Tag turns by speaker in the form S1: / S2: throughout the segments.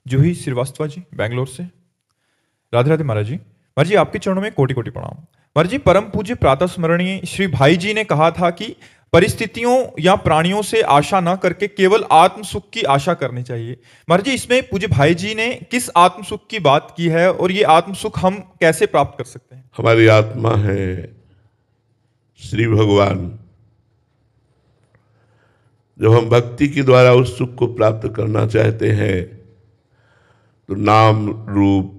S1: जूही श्रीवास्तव जी बेंगलोर से। राधे राधे महाराज जी। महाराज जी आपके चरणों में कोटि कोटि प्रणाम। महाराज जी परम पूज्य प्रातः स्मरणीय श्री भाई जी ने कहा था कि परिस्थितियों या प्राणियों से आशा न करके केवल आत्म सुख की आशा करनी चाहिए। महाराज जी इसमें पूज्य भाई जी ने किस आत्म सुख की बात की है और ये आत्म सुख हम कैसे प्राप्त कर सकते हैं?
S2: हमारी आत्मा है श्री भगवान। जब हम भक्ति के द्वारा उस सुख को प्राप्त करना चाहते हैं तो नाम रूप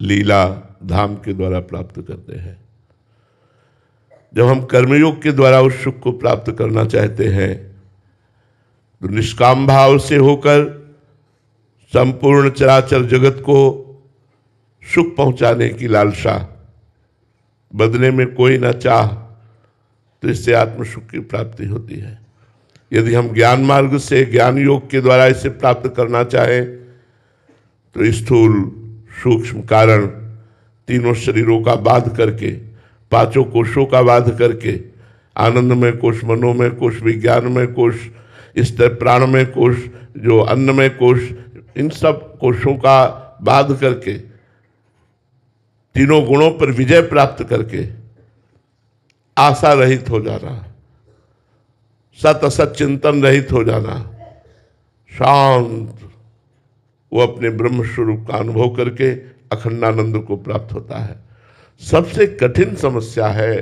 S2: लीला धाम के द्वारा प्राप्त करते हैं। जब हम कर्मयोग के द्वारा उस सुख को प्राप्त करना चाहते हैं तो निष्काम भाव से होकर संपूर्ण चराचर जगत को सुख पहुंचाने की लालसा, बदले में कोई न चाह, तो इससे आत्म सुख की प्राप्ति होती है। यदि हम ज्ञान मार्ग से ज्ञान योग के द्वारा इसे प्राप्त करना चाहें तो स्थूल सूक्ष्म कारण तीनों शरीरों का बाध करके, पांचों कोशों का बाध करके, आनंदमय कोश, मनोमय कोश, विज्ञानमय कोश, इस तरह प्राणमय कोश, जो अन्नमय कोश, इन सब कोशों का बाध करके, तीनों गुणों पर विजय प्राप्त करके आशा रहित हो जाना, सत असत चिंतन रहित हो जाना, शांत, वो अपने ब्रह्म स्वरूप का अनुभव करके अखंडानंद को प्राप्त होता है। सबसे कठिन समस्या है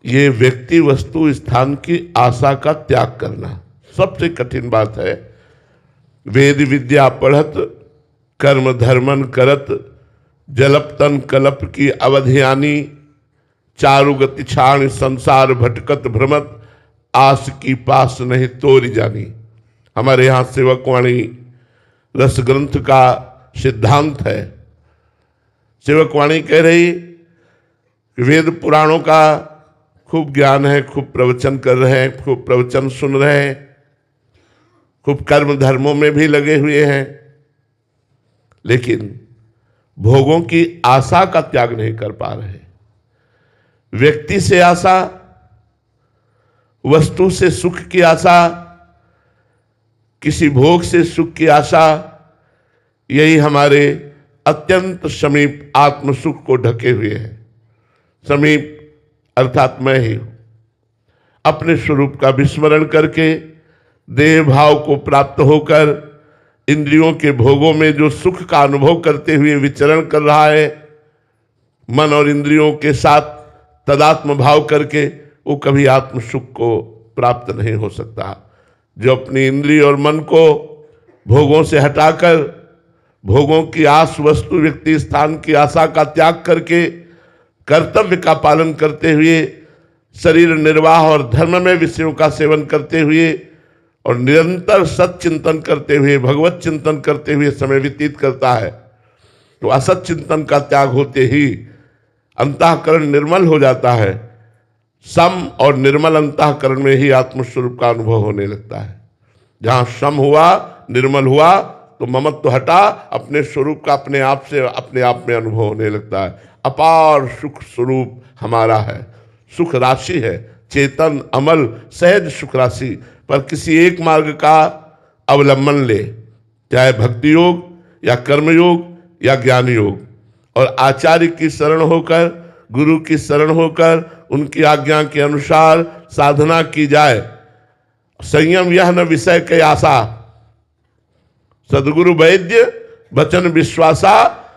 S2: ये व्यक्ति वस्तु स्थान की आशा का त्याग करना। सबसे कठिन बात है। वेद विद्या पढ़त कर्म धर्मन करत जलप तन कलप की अवधियानी चारु गति छाण संसार भटकत भ्रमत आस की पास नहीं तोरी जानी। हमारे यहाँ सेवकवाणी रस ग्रंथ का सिद्धांत है। सेवकवाणी कह रही वेद पुराणों का खूब ज्ञान है, खूब प्रवचन कर रहे हैं, खूब प्रवचन सुन रहे हैं, खूब कर्म धर्मों में भी लगे हुए हैं, लेकिन भोगों की आशा का त्याग नहीं कर पा रहे। व्यक्ति से आशा, वस्तु से सुख की आशा, किसी भोग से सुख की आशा, यही हमारे अत्यंत समीप आत्म सुख को ढके हुए है। समीप अर्थात मैं ही अपने स्वरूप का विस्मरण करके देह भाव को प्राप्त होकर इंद्रियों के भोगों में जो सुख का अनुभव करते हुए विचरण कर रहा है, मन और इंद्रियों के साथ तदात्म भाव करके, वो कभी आत्म सुख को प्राप्त नहीं हो सकता। जो अपनी इंद्रिय और मन को भोगों से हटाकर भोगों की आस, वस्तु व्यक्ति स्थान की आशा का त्याग करके कर्तव्य का पालन करते हुए शरीर निर्वाह और धर्म में विषयों का सेवन करते हुए और निरंतर सत चिंतन करते हुए, भगवत चिंतन करते हुए समय व्यतीत करता है, तो असत चिंतन का त्याग होते ही अंतःकरण निर्मल हो जाता है। सम और निर्मल अंतःकरण में ही आत्मस्वरूप का अनुभव होने लगता है। जहां सम हुआ, निर्मल हुआ, तो ममत्व हटा, अपने स्वरूप का अपने आप से अपने आप में अनुभव होने लगता है। अपार सुख स्वरूप हमारा है, सुख राशि है, चेतन अमल सहज सुख राशि। पर किसी एक मार्ग का अवलंबन ले, चाहे भक्ति योग या कर्म योग या ज्ञान योग, और आचार्य की शरण होकर, गुरु की शरण होकर उनकी आज्ञा के अनुसार साधना की जाए। संयम यह न विषय के आशा, सदगुरु वैद्य वचन विश्वासा,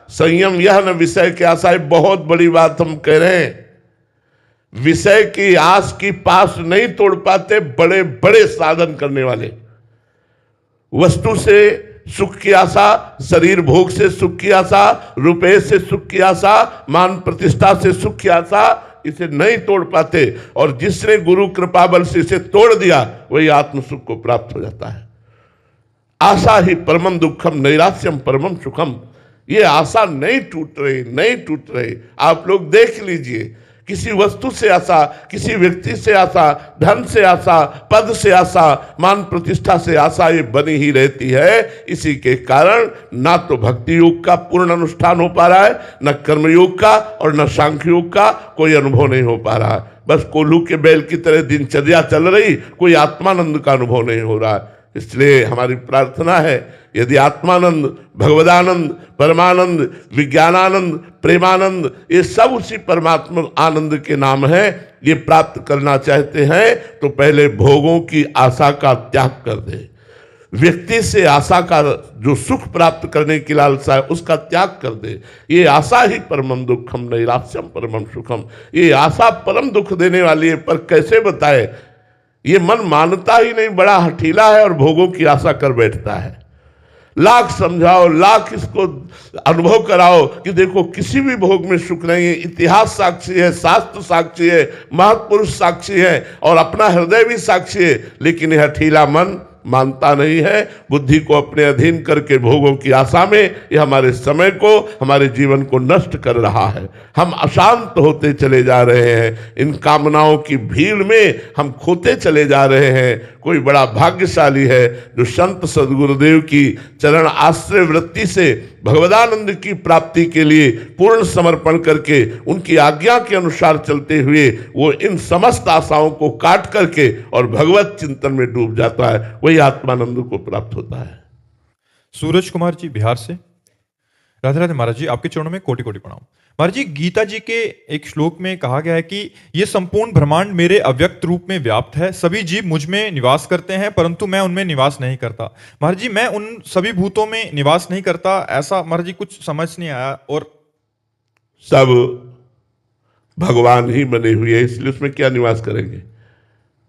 S2: संयम यह न विषय के आशा। बहुत बड़ी बात हम कह रहे हैं। विषय की आस की पास नहीं तोड़ पाते बड़े बड़े साधन करने वाले। वस्तु से सुख की आशा, शरीर भोग से सुख की आशा, रुपये से सुख की आशा, मान प्रतिष्ठा से सुख की आशा, इसे नहीं तोड़ पाते। और जिसने गुरु कृपा बल से इसे तोड़ दिया वही आत्म सुख को प्राप्त हो जाता है। आशा ही परमम दुखम नैराश्यम परमम सुखम। ये आशा नहीं टूट रही, नहीं टूट रही। आप लोग देख लीजिए, किसी वस्तु से आशा, किसी व्यक्ति से आशा, धन से आशा, पद से आशा, मान प्रतिष्ठा से आशा, ये बनी ही रहती है। इसी के कारण ना तो भक्ति योग का पूर्ण अनुष्ठान हो पा रहा है, न कर्मयोग का और न सांख्य योग का कोई अनुभव नहीं हो पा रहा है। बस कोल्हू के बैल की तरह दिनचर्या चल रही, कोई आत्मानंद का अनुभव नहीं हो रहा है। इसलिए हमारी प्रार्थना है, यदि आत्मानंद, भगवदानंद, परमानंद, विज्ञानानंद, प्रेमानंद, ये सब उसी परमात्मा आनंद के नाम है, ये प्राप्त करना चाहते हैं तो पहले भोगों की आशा का त्याग कर दे। व्यक्ति से आशा का जो सुख प्राप्त करने की लालसा है उसका त्याग कर दे। ये आशा ही परमम दुखम नैराश्यम परमम सुखम, ये आशा परम दुख देने वाली है। पर कैसे बताए, ये मन मानता ही नहीं, बड़ा हठीला है और भोगों की आशा कर बैठता है। लाख समझाओ, लाख इसको अनुभव कराओ कि देखो किसी भी भोग में सुख नहीं है। इतिहास साक्षी है, शास्त्र साक्षी है, महापुरुष साक्षी है और अपना हृदय भी साक्षी है, लेकिन यह हठीला मन मानता नहीं है। बुद्धि को अपने अधीन करके भोगों की आशा में यह हमारे समय को, हमारे जीवन को नष्ट कर रहा है। हम अशांत होते चले जा रहे हैं, इन कामनाओं की भीड़ में हम खोते चले जा रहे हैं। कोई बड़ा भाग्यशाली है जो संत सदगुरुदेव की चरण आश्रय वृत्ति से भगवदानंद की प्राप्ति के लिए पूर्ण समर्पण करके उनकी आज्ञा के अनुसार चलते हुए वो इन समस्त आशाओं को काट करके और भगवत चिंतन में डूब जाता है, वही आत्मानंद को प्राप्त होता है।
S1: सूरज कुमार जी बिहार से। राधे राधे महाराज जी, आपके चरणों में कोटि कोटि प्रणाम। महाराज जी, गीता जी के एक श्लोक में कहा गया है कि ये संपूर्ण ब्रह्मांड मेरे अव्यक्त रूप में व्याप्त है, सभी जीव मुझ में निवास करते हैं परंतु मैं उनमें निवास नहीं करता। महाराज जी, मैं उन सभी भूतों में निवास नहीं करता, ऐसा महाराज जी कुछ समझ नहीं आया। और
S2: सब भगवान ही बने हुए हैं, इसलिए उसमें क्या निवास करेंगे?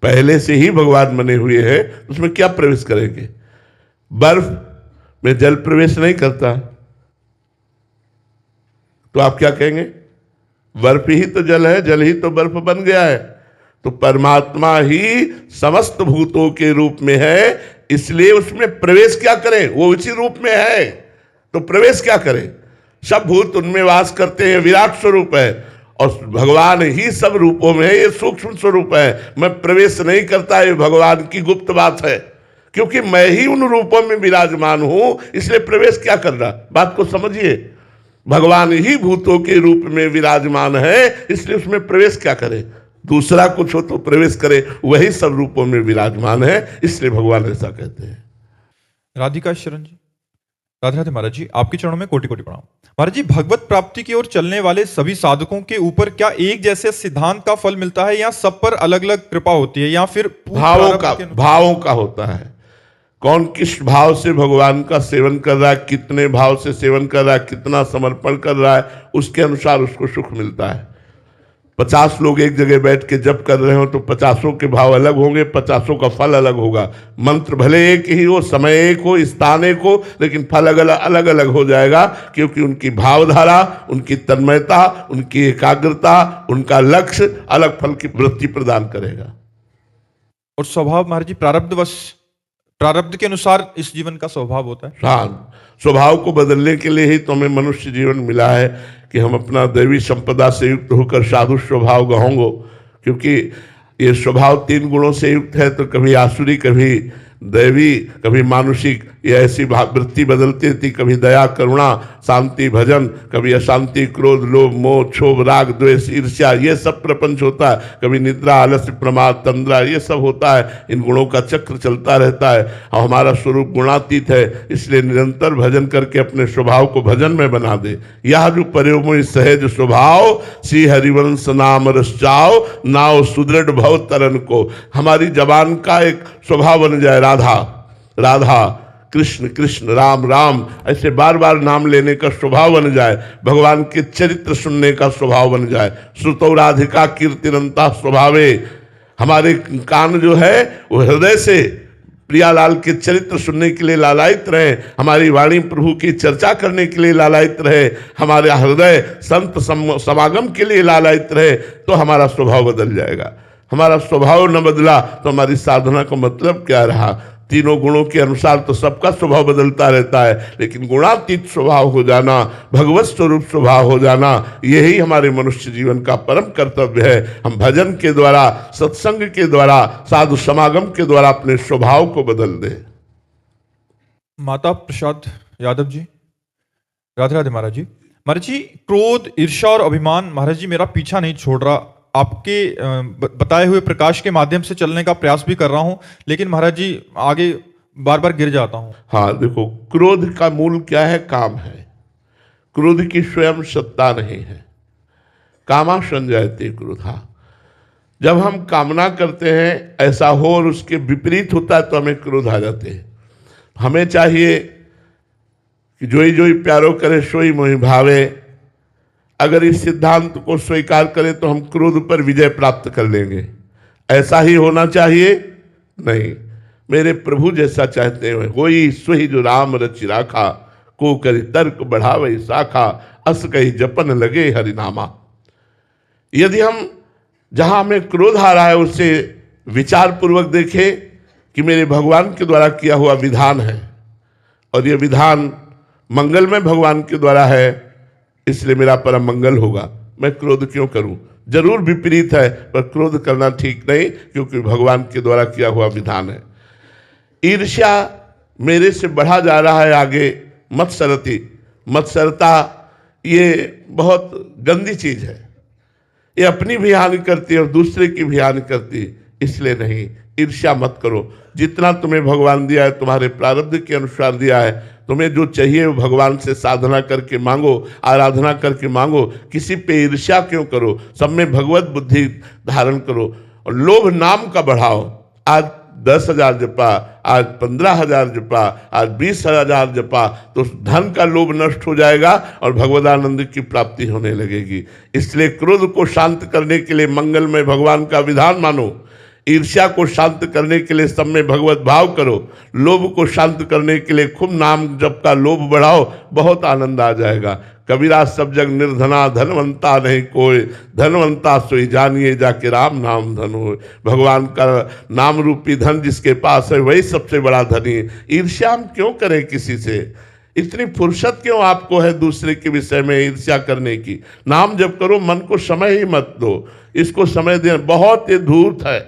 S2: पहले से ही भगवान बने हुए हैं, उसमें क्या प्रवेश करेंगे? बर्फ में जल प्रवेश नहीं करता, तो आप क्या कहेंगे? बर्फ ही तो जल है, जल ही तो बर्फ बन गया है। तो परमात्मा ही समस्त भूतों के रूप में है, इसलिए उसमें प्रवेश क्या करें? वो उसी रूप में है तो प्रवेश क्या करें? सब भूत उनमें वास करते हैं, विराट स्वरूप है और भगवान ही सब रूपों में है, ये सूक्ष्म स्वरूप है। मैं प्रवेश नहीं करता, ये भगवान की गुप्त बात है, क्योंकि मैं ही उन रूपों में विराजमान हूं, इसलिए प्रवेश क्या करना? बात को समझिए, भगवान ही भूतों के रूप में विराजमान है, इसलिए उसमें प्रवेश क्या करे? दूसरा कुछ हो तो प्रवेश करे, वही सब रूपों में विराजमान है, इसलिए भगवान ऐसा कहते हैं।
S1: राधिका शरण जी। राधे राधे महाराज जी, आपके चरणों में कोटि कोटि प्रणाम। महाराज जी, भगवत प्राप्ति की ओर चलने वाले सभी साधकों के ऊपर क्या एक जैसे सिद्धांत का फल मिलता है या सब पर अलग अलग कृपा होती है, या फिर
S2: भावों का होता है? कौन किस भाव से भगवान का सेवन कर रहा है, कितने भाव से सेवन कर रहा है, कितना समर्पण कर रहा है, उसके अनुसार उसको सुख मिलता है। 50 लोग एक जगह बैठ के जप कर रहे हो तो 50 के भाव अलग होंगे, 50 का फल अलग होगा। मंत्र भले एक ही हो, समय एक हो, स्थान एक हो, लेकिन फल अलग अलग हो जाएगा, क्योंकि उनकी भावधारा, उनकी तन्मयता, उनकी एकाग्रता, उनका लक्ष्य अलग फल की वृत्ति प्रदान करेगा।
S1: और स्वभाव महाराज जी प्रारब्ध के अनुसार इस जीवन का स्वभाव होता है।
S2: हाँ, स्वभाव को बदलने के लिए ही तो हमें मनुष्य जीवन मिला है कि हम अपना दैवी संपदा से युक्त होकर साधु स्वभाव गहोंगो, क्योंकि ये स्वभाव 3 गुणों से युक्त है, तो कभी आसुरी, कभी दैवी, कभी मानुषिक, ये ऐसी वृत्ति बदलती रहती, कभी दया, करुणा, शांति, भजन, कभी अशांति, क्रोध, लोभ, मोह, क्षोभ, राग, द्वेष, ईर्ष्या, ये सब प्रपंच होता है। कभी निद्रा, आलस्य, प्रमाद, तंद्रा, ये सब होता है। इन गुणों का चक्र चलता रहता है और हमारा स्वरूप गुणातीत है, इसलिए निरंतर भजन करके अपने स्वभाव को भजन में बना दे। यह जो पर्योमय सहज स्वभाव, श्री हरिवंश नाम रस जाओ, नाव सुदृढ़ भव तरन को। हमारी जबान का एक स्वभाव बन जाए, राधा राधा, कृष्ण कृष्ण, राम राम, ऐसे बार बार नाम लेने का स्वभाव बन जाए, भगवान के चरित्र सुनने का स्वभाव बन जाए। श्रुतौ राधिका कीर्तिरंता स्वभावे, हमारे कान जो है वो हृदय से प्रियालाल के चरित्र सुनने के लिए लालायित रहे, हमारी वाणी प्रभु की चर्चा करने के लिए लालायित रहे, हमारा हृदय संत समागम के लिए लालायित रहे, तो हमारा स्वभाव बदल जाएगा। हमारा स्वभाव न बदला तो हमारी साधना का मतलब क्या रहा? तीनों गुणों के अनुसार तो सबका स्वभाव बदलता रहता है, लेकिन गुणातीत स्वभाव हो जाना, भगवत स्वरूप स्वभाव हो जाना, यही हमारे मनुष्य जीवन का परम कर्तव्य है। हम भजन के द्वारा, सत्संग के द्वारा, साधु समागम के द्वारा अपने स्वभाव को बदल दें।
S1: माता प्रसाद यादव जी। राधे राधे महाराज जी। महाराज जी, क्रोध, ईर्ष्या और अभिमान महाराज जी मेरा पीछा नहीं छोड़ रहा। आपके बताए हुए प्रकाश के माध्यम से चलने का प्रयास भी कर रहा हूं, लेकिन महाराज जी आगे बार बार गिर जाता हूं।
S2: हाँ देखो, क्रोध का मूल क्या है? काम है। क्रोध की स्वयं सत्ता नहीं है। कामा संजयते क्रोधा। जब हम कामना करते हैं ऐसा हो और उसके विपरीत होता है तो हमें क्रोध आ जाते हैं। हमें चाहिए कि जोई जोई प्यारो करे सोई मोहि भावे। अगर इस सिद्धांत को स्वीकार करें तो हम क्रोध पर विजय प्राप्त कर लेंगे। ऐसा ही होना चाहिए? नहीं। मेरे प्रभु जैसा चाहते हैं होई सोई जो राम रचि राखा, को करी तर्क बढ़ावे शाखा, अस कही जपन लगे हरिनामा। यदि हम जहां हमें क्रोध आ रहा है उससे विचार पूर्वक देखें कि मेरे भगवान के द्वारा किया हुआ विधान है और यह विधान मंगलमय भगवान के द्वारा है, इसलिए मेरा परम मंगल होगा, मैं क्रोध क्यों करूं? जरूर विपरीत है पर क्रोध करना ठीक नहीं, क्योंकि भगवान के द्वारा किया हुआ विधान है। ईर्ष्या मेरे से बढ़ा जा रहा है आगे, मत्सरती। मत्सरता ये बहुत गंदी चीज है। ये अपनी भी हानि करती है और दूसरे की भी हानि करती है, इसलिए नहीं। ईर्ष्या मत करो। जितना तुम्हें भगवान दिया है, तुम्हारे प्रारब्ध के अनुसार दिया है, तुम्हें जो चाहिए वो भगवान से साधना करके मांगो, आराधना करके मांगो। किसी पे ईर्ष्या क्यों करो? सब में भगवत बुद्धि धारण करो और लोभ नाम का बढ़ाओ। आज 10,000 जपा, आज 15,000 जपा, आज 20,000 जपा, तो धन का लोभ नष्ट हो जाएगा और भगवदानंद की प्राप्ति होने लगेगी। इसलिए क्रोध को शांत करने के लिए मंगलमय भगवान का विधान मानो। ईर्ष्या को शांत करने के लिए सब में भगवत भाव करो। लोभ को शांत करने के लिए खूब नाम जप का लोभ बढ़ाओ, बहुत आनंद आ जाएगा। कबीरा सब जग निर्धना, धनवंता नहीं कोई, धनवंता सोई जानिए जाके राम नाम धन हो। भगवान का नाम रूपी धन जिसके पास है वही सबसे बड़ा धनी है। ईर्ष्या हम क्यों करें किसी से? इतनी फुर्सत क्यों आपको है दूसरे के विषय में ईर्ष्या करने की? नाम जप करो, मन को समय ही मत दो। इसको समय देना बहुत ही धूर्त है,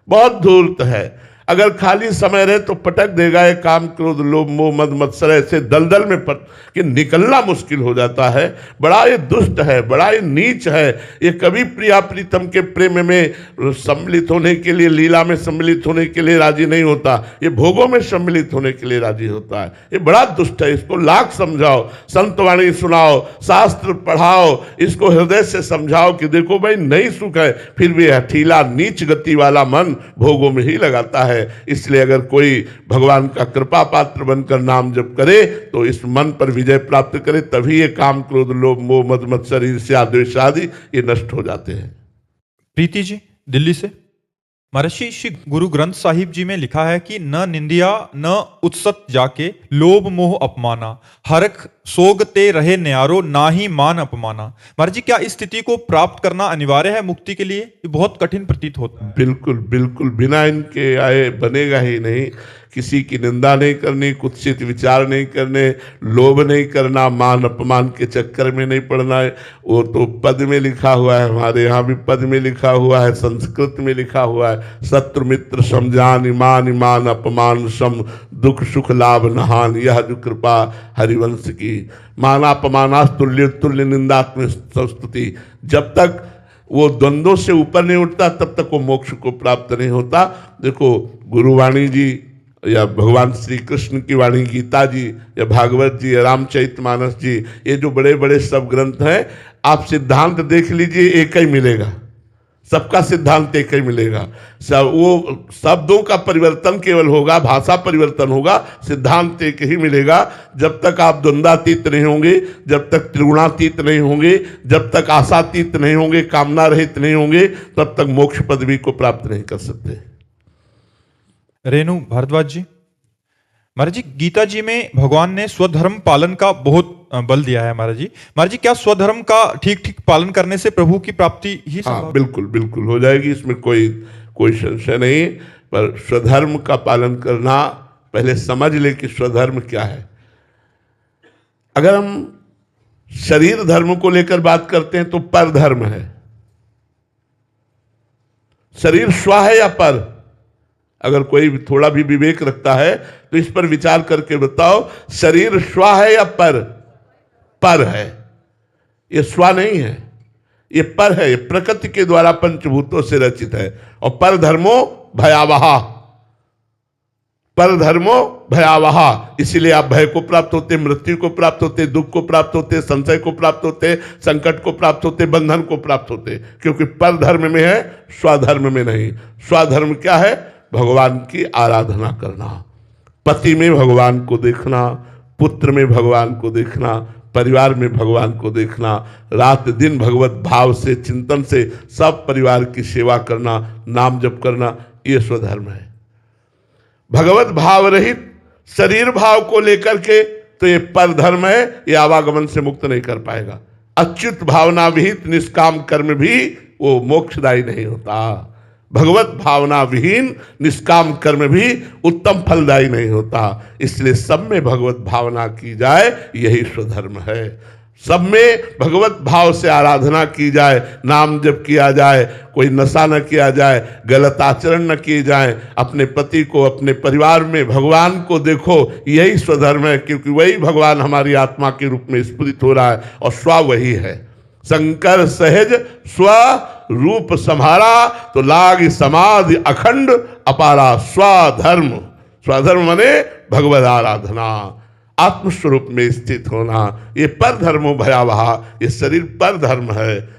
S2: बहुत धूर्त है। अगर खाली समय रहे तो पटक देगा ये काम, क्रोध, लोभ, मोह, मद, मत्सर ऐसे दलदल में कि निकलना मुश्किल हो जाता है। बड़ा ये दुष्ट है, बड़ा ये नीच है। ये कभी प्रिया प्रीतम के प्रेम में सम्मिलित होने के लिए, लीला में सम्मिलित होने के लिए राजी नहीं होता। ये भोगों में सम्मिलित होने के लिए राजी होता है। ये बड़ा दुष्ट है। इसको लाख समझाओ, संतवाणी सुनाओ, शास्त्र पढ़ाओ, इसको हृदय से समझाओ कि देखो भाई नहीं सुख है, फिर भी हठीला नीच गति वाला मन भोगों में ही लगाता है। इसलिए अगर कोई भगवान का कृपा पात्र बनकर नाम जप करे तो इस मन पर विजय प्राप्त करे, तभी ये काम, क्रोध, लोभ, मोह, मद, मत्सर, ईर्ष्या, द्वेष आदि ये नष्ट हो जाते हैं।
S1: प्रीति जी दिल्ली से। महर्षि श्री गुरु ग्रंथ साहिब जी में लिखा है कि न निंदिया न उत्सत जाके, लोभ मोह अपमाना, हरख सोगते रहे न्यारो, ना ही मान अपमाना। महाराज जी, क्या इस स्थिति को प्राप्त करना अनिवार्य है मुक्ति के लिए? ये बहुत कठिन प्रतीत होता है।
S2: बिल्कुल बिल्कुल, बिना इनके आए बनेगा ही नहीं। किसी की निंदा नहीं करनी, कुत्सित विचार नहीं करने, लोभ नहीं करना, मान अपमान के चक्कर में नहीं पड़ना है। वो तो पद में लिखा हुआ है, हमारे यहाँ भी पद में लिखा हुआ है, संस्कृत में लिखा हुआ है, शत्रु मित्र समझान, ईमान ईमान अपमान सम, दुख सुख लाभ नहान, यह जो कृपा हरिवंश की। मानापमानास तुल्य तुल्य निंदात्म संस्तुति। जब तक वो द्वंद्वों से ऊपर नहीं उठता तब तक वो मोक्ष को प्राप्त नहीं होता। देखो, गुरुवाणी जी या भगवान श्री कृष्ण की वाणी, गीता जी या भागवत जी या रामचरितमानस जी, ये जो बड़े बड़े सब ग्रंथ हैं, आप सिद्धांत देख लीजिए, एक ही मिलेगा। सबका सिद्धांत एक ही मिलेगा। सब वो शब्दों का परिवर्तन केवल होगा, भाषा परिवर्तन होगा, सिद्धांत एक ही मिलेगा। जब तक आप द्वंद्वातीत नहीं होंगे, जब तक त्रिगुणातीत नहीं होंगे, जब तक आशातीत नहीं होंगे, कामना रहित नहीं होंगे, तब तक मोक्ष पदवी को प्राप्त नहीं कर सकते।
S1: रेणु भारद्वाज जी। महाराज जी, गीता जी में भगवान ने स्वधर्म पालन का बहुत बल दिया है। महाराज जी, क्या स्वधर्म का ठीक ठीक पालन करने से प्रभु की प्राप्ति ही संभव?
S2: हाँ, बिल्कुल बिल्कुल हो जाएगी, इसमें कोई संशय नहीं। पर स्वधर्म का पालन करना, पहले समझ ले कि स्वधर्म क्या है। अगर हम शरीर धर्म को लेकर बात करते हैं तो पर धर्म है। शरीर स्व है या पर? अगर कोई थोड़ा भी विवेक रखता है तो इस पर विचार करके बताओ, शरीर स्व है या पर? पर है। ये स्व नहीं है, ये पर है। ये प्रकृति के द्वारा पंचभूतों से रचित है। और पर धर्मो भयावहा, पर धर्मो भयावह, इसीलिए आप भय को प्राप्त होते, मृत्यु को प्राप्त होते, दुख को प्राप्त होते, संशय को प्राप्त होते, संकट को प्राप्त होते, बंधन को प्राप्त होते, क्योंकि पर धर्म में है, स्वधर्म में नहीं। स्वधर्म क्या है? भगवान की आराधना करना, पति में भगवान को देखना, पुत्र में भगवान को देखना, परिवार में भगवान को देखना, रात दिन भगवत भाव से, चिंतन से सब परिवार की सेवा करना, नाम जप करना, ये स्वधर्म है। भगवत भाव रहित शरीर भाव को लेकर के तो ये पर धर्म है, ये आवागमन से मुक्त नहीं कर पाएगा। अच्युत भावना विहित निष्काम कर्म भी वो मोक्षदायी नहीं होता। भगवत भावना विहीन निष्काम कर्म भी उत्तम फलदायी नहीं होता। इसलिए सब में भगवत भावना की जाए, यही स्वधर्म है। सब में भगवत भाव से आराधना की जाए, नाम जप किया जाए, कोई नशा न किया जाए, गलत आचरण न किए जाए, अपने पति को, अपने परिवार में भगवान को देखो, यही स्वधर्म है, क्योंकि वही भगवान हमारी आत्मा के रूप में स्फुरित हो रहा है और स्व वही है। शंकर सहज स्व रूप संहारा, तो लाग समाधि अखंड अपारा। स्वधर्म, स्वधर्म माने भगवत आराधना, आत्मस्वरूप में स्थित होना, ये पर धर्मो भयावह, ये शरीर पर धर्म है।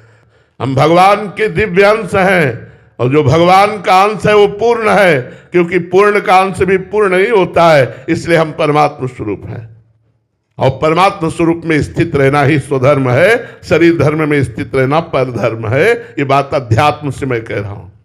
S2: हम भगवान के दिव्य अंश हैं, और जो भगवान का अंश है वो पूर्ण है, क्योंकि पूर्ण का अंश भी पूर्ण नहीं होता है, इसलिए हम परमात्मा स्वरूप हैं। और परमात्मा स्वरूप में स्थित रहना ही स्वधर्म है, शरीर धर्म में स्थित रहना पर धर्म है। ये बात अध्यात्म से मैं कह रहा हूं।